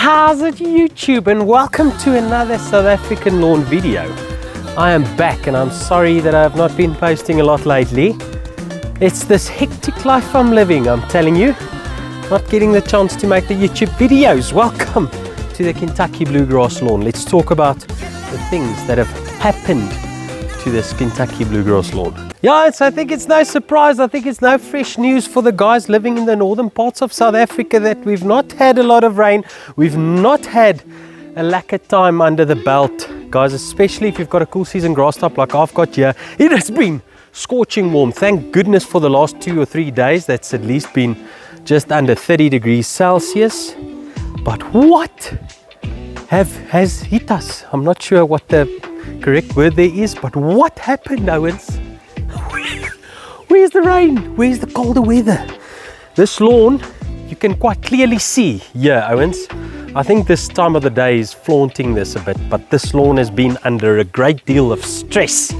How's it, YouTube, and welcome to another South African lawn video. I am back and I'm sorry that I have not been posting a lot lately. It's this hectic life I'm living, I'm telling you. Not getting the chance to make the YouTube videos. Welcome to the Kentucky Bluegrass Lawn. Let's talk about the things that have happened to this Kentucky Bluegrass Lawn. Yeah, I think it's no surprise, I think it's no fresh news for the guys living in the northern parts of South Africa that we've not had a lot of rain. We've not had a lack of time under the belt, guys, especially if you've got a cool season grass type like I've got here. It has been scorching warm. Thank goodness for the last 2 or 3 days. That's at least been just under 30 degrees Celsius. But what has hit us? I'm not sure what the correct word there is, but what happened, Owens? Where's the rain? Where's the colder weather? This lawn, you can quite clearly see here, Owens. I think this time of the day is flaunting this a bit, but this lawn has been under a great deal of stress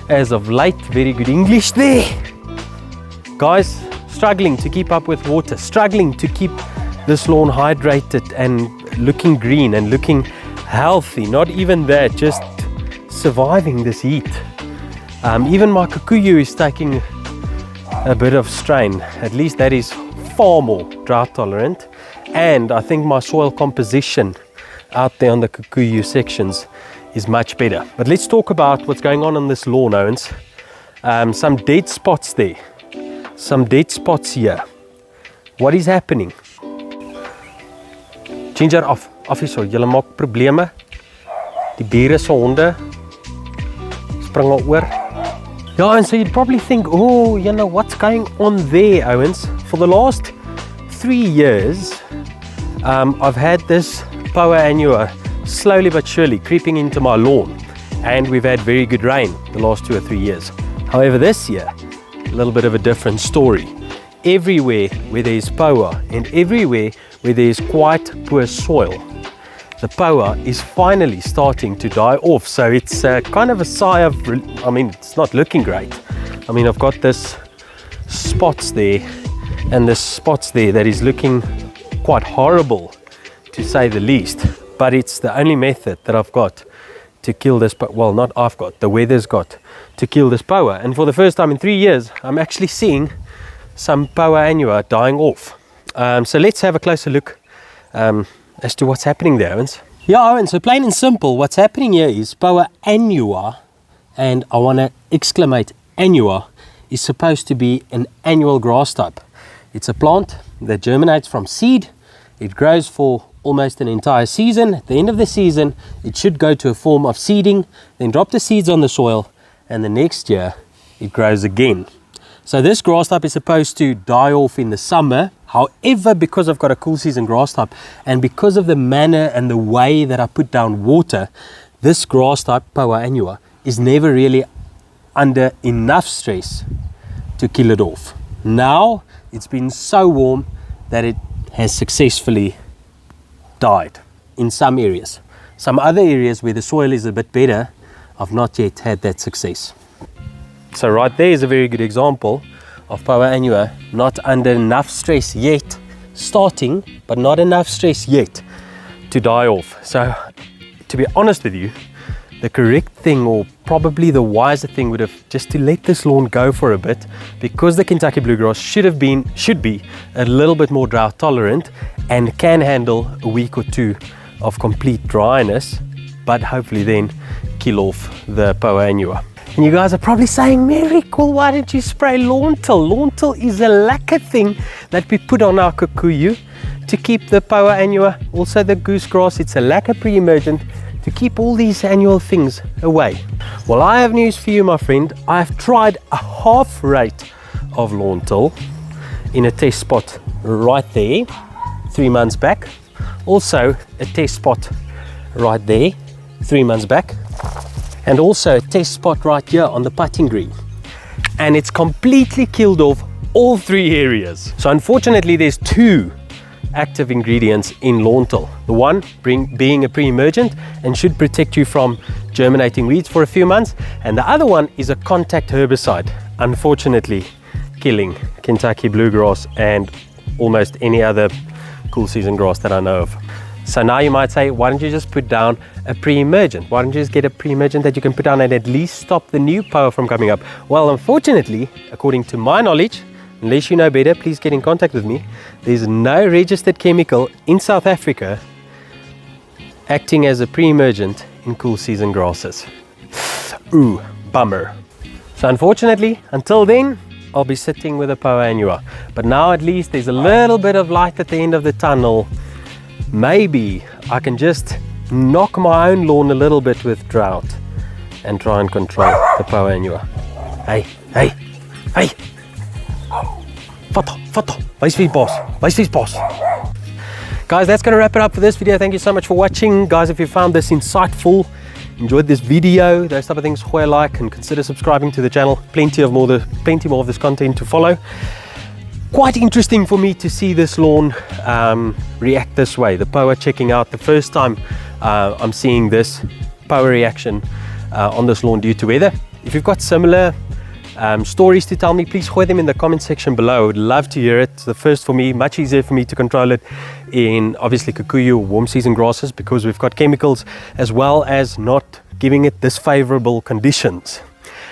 as of late. Very good English there. Guys, struggling to keep up with water, struggling to keep this lawn hydrated and looking green and looking healthy. Not even that, just surviving this heat. Even my kikuyu is taking a bit of strain. At least that is far more drought tolerant, and I think my soil composition out there on the kikuyu sections is much better. But let's talk about what's going on this lawn, Owens. Some dead spots there, some dead spots here. What is happening? Ginger, af hierso, julle maak probleme. Die bure se honde spring al oor. Yeah, and so you'd probably think, oh, you know, what's going on there, Owens? For the last 3 years, I've had this Poa Annua slowly but surely creeping into my lawn, and we've had very good rain the last 2 or 3 years. However, this year, a little bit of a different story. Everywhere where there's Poa and everywhere where there's quite poor soil, the Poa is finally starting to die off. So it's kind of a sigh of, I mean, it's not looking great. I mean, I've got this spots there and this spots there that is looking quite horrible, to say the least. But it's the only method that I've got to kill this, well, not I've got, the weather's got to kill this Poa. And for the first time in 3 years, I'm actually seeing some Poa Annua dying off. So let's have a closer look as to what's happening there, Owens. Yeah, Owens, so plain and simple, what's happening here is Poa Annua, and I want to exclamate Annua, is supposed to be an annual grass type. It's a plant that germinates from seed. It grows for almost an entire season. At the end of the season, it should go to a form of seeding, then drop the seeds on the soil, and the next year it grows again. So this grass type is supposed to die off in the summer. However, because I've got a cool season grass type and because of the manner and the way that I put down water, this grass type, Poa Annua, is never really under enough stress to kill it off. Now, it's been so warm that it has successfully died in some areas. Some other areas where the soil is a bit better, I've not yet had that success. So right there is a very good example of Poa Annua not under enough stress yet, starting, but not enough stress yet to die off. So to be honest with you, the correct thing, or probably the wiser thing, would have just to let this lawn go for a bit, because the Kentucky Bluegrass should be a little bit more drought tolerant and can handle a week or 2 of complete dryness, but hopefully then kill off the Poa Annua. And you guys are probably saying, Miracle, why didn't you spray lawn till? Lawn till is a lacquer thing that we put on our kikuyu to keep the Poa Annua, also the goose grass. It's a lacquer pre-emergent to keep all these annual things away. Well, I have news for you, my friend. I've tried a half rate of lawn till in a test spot right there 3 months back. Also a test spot right there 3 months back. And also a test spot right here on the putting green. And it's completely killed off all 3 areas. So unfortunately, there's 2 active ingredients in lawn till. The one being a pre-emergent and should protect you from germinating weeds for a few months. And the other one is a contact herbicide, unfortunately killing Kentucky bluegrass and almost any other cool season grass that I know of. So now you might say, why don't you just put down a pre-emergent? Why don't you just get a pre-emergent that you can put down and at least stop the new Poa from coming up? Well, unfortunately, according to my knowledge, unless you know better, please get in contact with me. There's no registered chemical in South Africa acting as a pre-emergent in cool season grasses. Ooh, bummer. So unfortunately, until then, I'll be sitting with a Poa Annua. But now at least there's a little bit of light at the end of the tunnel. Maybe I can just knock my own lawn a little bit with drought and try and control the Poa Annua. Hey, hey, hey! Vat, wys wie boss, wys wie's boss. Guys, that's going to wrap it up for this video. Thank you so much for watching. Guys, if you found this insightful, enjoyed this video, those type of things, share, like, and consider subscribing to the channel. Plenty more of this content to follow. Quite interesting for me to see this lawn react this way. The Poa checking out. The first time I'm seeing this Poa reaction on this lawn due to weather. If you've got similar stories to tell me, please share them in the comment section below. I would love to hear it. The first for me, much easier for me to control it in obviously kikuyu or warm season grasses because we've got chemicals, as well as not giving it this favorable conditions.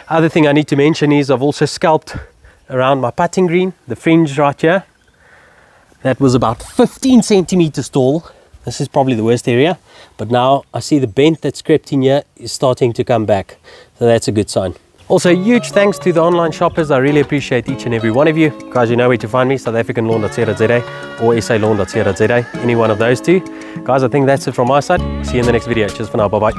Other thing I need to mention is I've also scalped around my putting green, the fringe right here. That was about 15 centimeters tall. This is probably the worst area, but now I see the bent that's crept in here is starting to come back, so that's a good sign. Also, huge thanks to the online shoppers. I really appreciate each and every one of you. Guys, you know where to find me, southafricanlawn.co.za or salawn.co.za, any one of those two. Guys, I think that's it from my side. See you in the next video. Cheers for now. Bye-bye.